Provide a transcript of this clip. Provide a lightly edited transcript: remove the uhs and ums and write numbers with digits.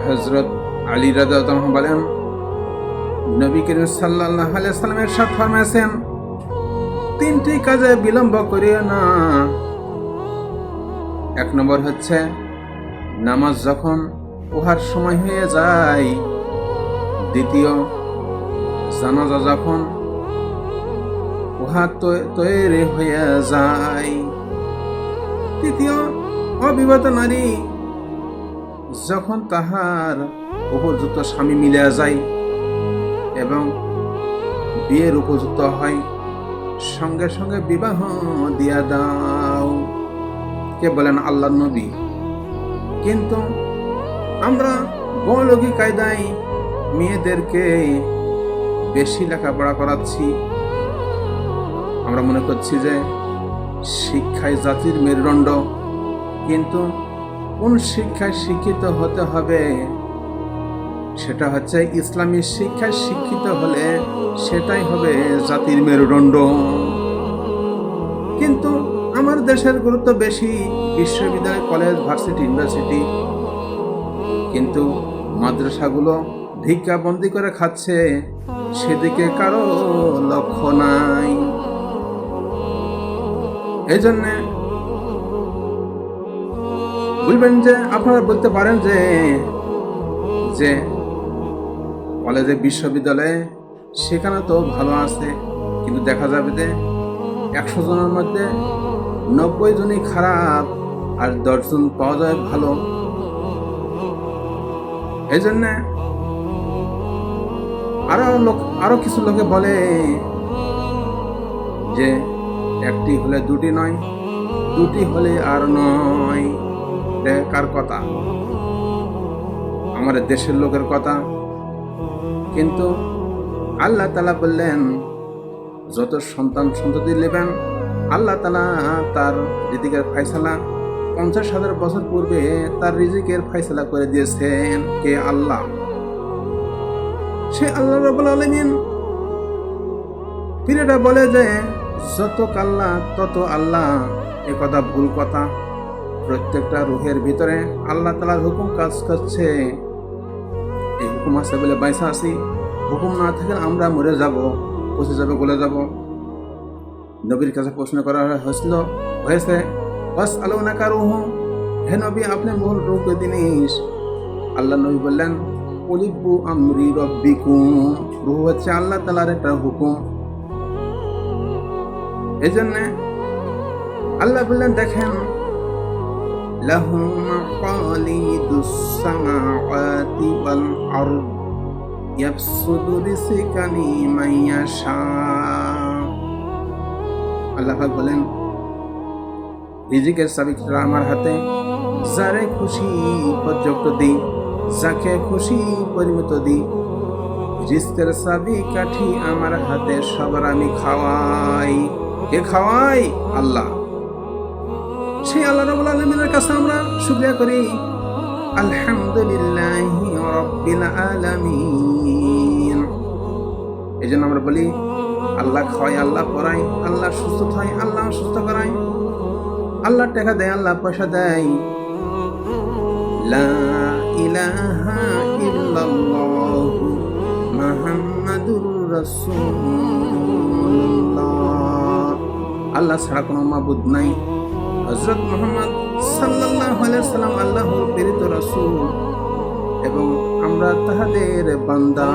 হযরত আলী রাদিয়াল্লাহু আনহু বলেন, নবী করিম সাল্লাল্লাহু আলাইহি ওয়াসাল্লাম ইরশাদ ফরমায়েছেন, তিনটি কাজে বিলম্ব করিও না। এক নম্বর হচ্ছে নামাজ যখন উহার সময় হয়ে যায়। দ্বিতীয়, জানাজা যখন উহা তৈরি হয়ে যায়। তৃতীয়, অবিবাহিত নারী যখন তাহার উপযুক্ত স্বামী মিলিয়া যায় এবং বিয়ের উপযুক্ত হয়, সঙ্গে সঙ্গে বিবাহ দিয়া দাও। কে বলেন? আল্লাহর নবী। কিন্তু আমরা বড়লোকি কায়দায় মেয়েদেরকে বেশি লেখাপড়া করাচ্ছি। আমরা মনে করছি যে শিক্ষায় জাতির মেরুদণ্ড, কিন্তু কোন শিক্ষায় শিক্ষিত হতে হবে? সেটা হচ্ছে ইসলামী শিক্ষায় শিক্ষিত হলে সেটাই হবে জাতির মেরুদণ্ড। কিন্তু আমার দেশের গুরুত্ব বেশি বিশ্ববিদ্যালয়, কলেজ, ভার্সিটি, ইউনিভার্সিটি, কিন্তু মাদ্রাসাগুলো ভিক্ষাবন্দি করে খাচ্ছে, সেদিকে কারো লক্ষ্য নাই। এই জন্যে বলবেন যে, আপনারা বলতে পারেন যে যে কলেজে, বিশ্ববিদ্যালয়ে সেখানে তো ভালো আছে, কিন্তু দেখা যাবে যে 100 জনের মধ্যে 90 জনই খারাপ আর 10 জন পাওয়া যায় ভালো। এই জন্যে আরো কিছু লোকে বলে যে একটি হলে দুটি নয়, দুটি হলে আর নয়। কার কথা? আমাদের দেশের লোকের কথা। কিন্তু আল্লাহ তাআলা বললেন, যত সন্ততি নেবেন আল্লাহ তাআলা তার রিজিকের ফয়সালা 50,000 বছর পূর্বে তার রিজিকের ফয়সালা করে দিয়েছেন। কে? আল্লাহ। সে আল্লাহ রাব্বুল আলামিন। পীরেরা বলে যে যত আল্লাহ তত আল্লাহ। এ কথা ভুল কথা। প্রত্যেকটা রুহের ভিতরে আল্লাহ তাআলার হুকুম কাজ করছে। এই হুকুম আছে বলে বাইসা আছি। হুকুম না থাকলে আমরা মরে যাব, পচে যাব, গলে যাব। নবীর কাছে প্রশ্ন করা হয়েছে, ওয়াসআলুনাকা রূহ, হে নবী আপনি মূল রূহ জিনিস। আল্লাহ নবী বললেন, কুলিবু আমরি রব্বিকুম, রূহ হচ্ছে আল্লাহ তাআলার একটা হুকুম। এই জন্য আল্লাহ বললেন, দেখেন, লাহু মাকালিদুস সামাওয়াতি ওয়াল আরদ ইয়াবসুতু রিজকা লিমান ইয়াশা। আল্লাহ পাক বলেন, রিজিকের চাবিটা আমার হাতে, যারে খুশি পর্যাপ্ত দিই, যাকে খুশি পরিমিত দিই। রিজকের চাবি কাঠি আমার হাতে, সবার আমি খাওয়াই। কে খাওয়াই? আল্লাহ। সেই আল্লাহ রাব্বুল আলামিনের কাছে আমরা শুকরিয়া করি, আলহামদুলিল্লাহি রাব্বিল আলামিন। এই জন্য আমরা বলি, আল্লাহ খাওয়াই, আল্লাহ পড়াই, আল্লাহ সুস্থ থাই, আল্লাহ সুস্থ করাই, আল্লাহ টাকা দেয়, আল্লাহ পয়সা দেয়। লা ইলাহা ইল্লাল্লাহু মুহাম্মাদুর রাসূলুল্লাহ। আল্লাহ ছাড়া কোনো মাবুদ নাই। হযরত মুহাম্মদ সাল্লাল্লাহু আলাইহি ওয়াসাল্লাম আল্লাহর প্রেরিত রাসূল এবং আমরা তাহাদের বান্দা।